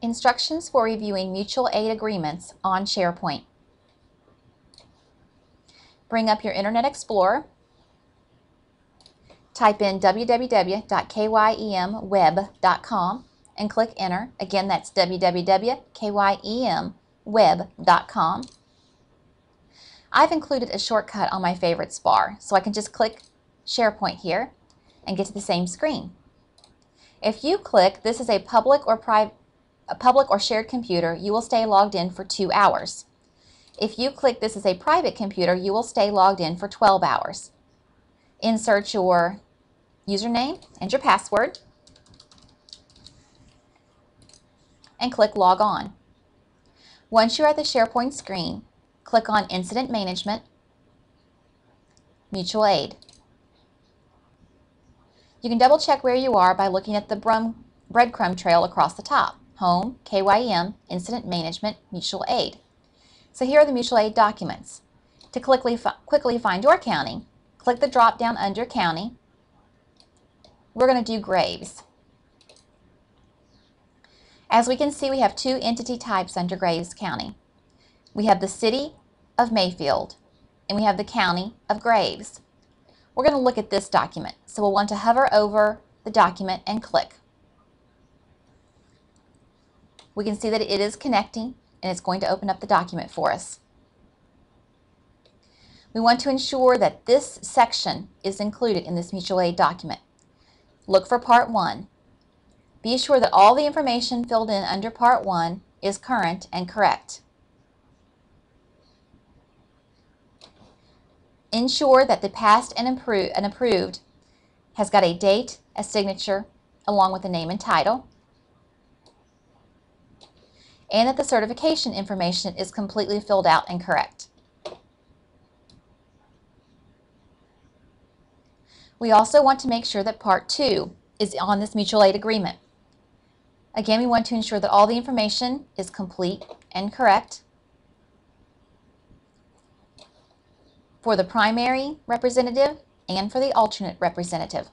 Instructions for reviewing mutual aid agreements on SharePoint. Bring up your Internet Explorer, type in www.kyemweb.com and click Enter. Again, that's www.kyemweb.com. I've included a shortcut on my favorites bar, so I can just click SharePoint here and get to the same screen. If you click "This is a public or shared computer," you will stay logged in for 2 hours. If you click "This is a private computer," you will stay logged in for 12 hours. Insert your username and your password and click Log On. Once you're at the SharePoint screen, click on Incident Management, Mutual Aid. You can double check where you are by looking at the breadcrumb trail across the top. Home, KYM, Incident Management, Mutual Aid. So here are the mutual aid documents. To quickly find your county, click the drop down under County. We're going to do Graves. As we can see, we have 2 entity types under Graves County. We have the City of Mayfield and we have the County of Graves. We're going to look at this document, so we'll want to hover over the document and click. We can see that it is connecting and it's going to open up the document for us. We want to ensure that this section is included in this mutual aid document. Look for Part 1. Be sure that all the information filled in under Part 1 is current and correct. Ensure that the passed and approved has got a date, a signature, along with the name and title, and that the certification information is completely filled out and correct. We also want to make sure that Part 2 is on this mutual aid agreement. Again, we want to ensure that all the information is complete and correct for the primary representative and for the alternate representative.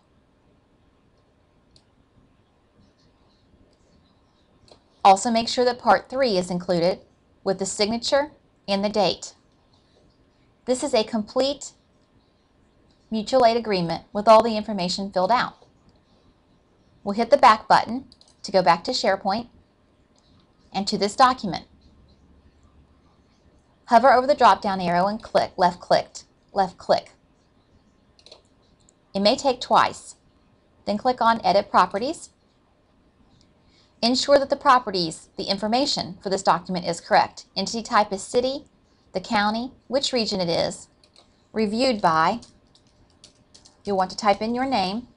Also make sure that Part 3 is included with the signature and the date. This is a complete mutual aid agreement with all the information filled out. We'll hit the back button to go back to SharePoint and to this document. Hover over the drop-down arrow and click left click. It may take twice. Then click on Edit Properties. Ensure that the information for this document is correct. Entity type is city, the county, which region it is, reviewed by, you'll want to type in your name,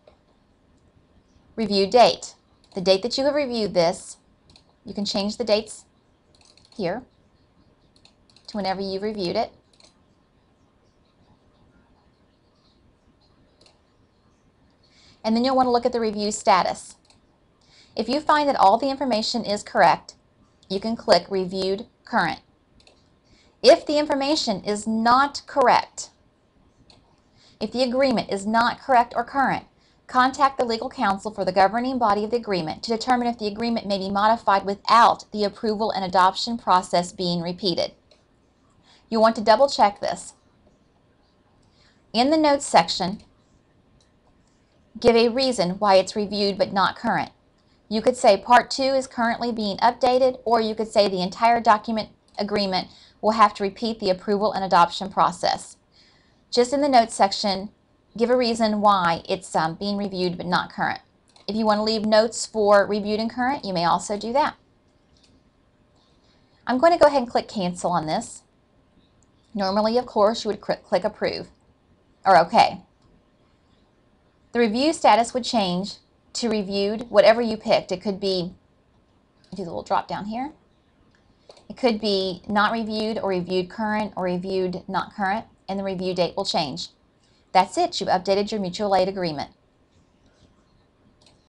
review date, the date that you have reviewed this. You can change the dates here to whenever you've reviewed it. And then you'll want to look at the review status. If you find that all the information is correct, you can click Reviewed Current. If the information is not correct, if the agreement is not correct or current, contact the legal counsel for the governing body of the agreement to determine if the agreement may be modified without the approval and adoption process being repeated. You'll want to double check this. In the notes section, give a reason why it's reviewed but not current. You could say Part 2 is currently being updated, or you could say the entire agreement will have to repeat the approval and adoption process. Just in the notes section, give a reason why it's being reviewed but not current. If you want to leave notes for reviewed and current, you may also do that. I'm going to go ahead and click Cancel on this. Normally, of course, you would click Approve or OK. The review status would change to reviewed, whatever you picked. It could be, do the little drop down here. It could be not reviewed or reviewed current or reviewed not current, and the review date will change. That's it. You've updated your mutual aid agreement.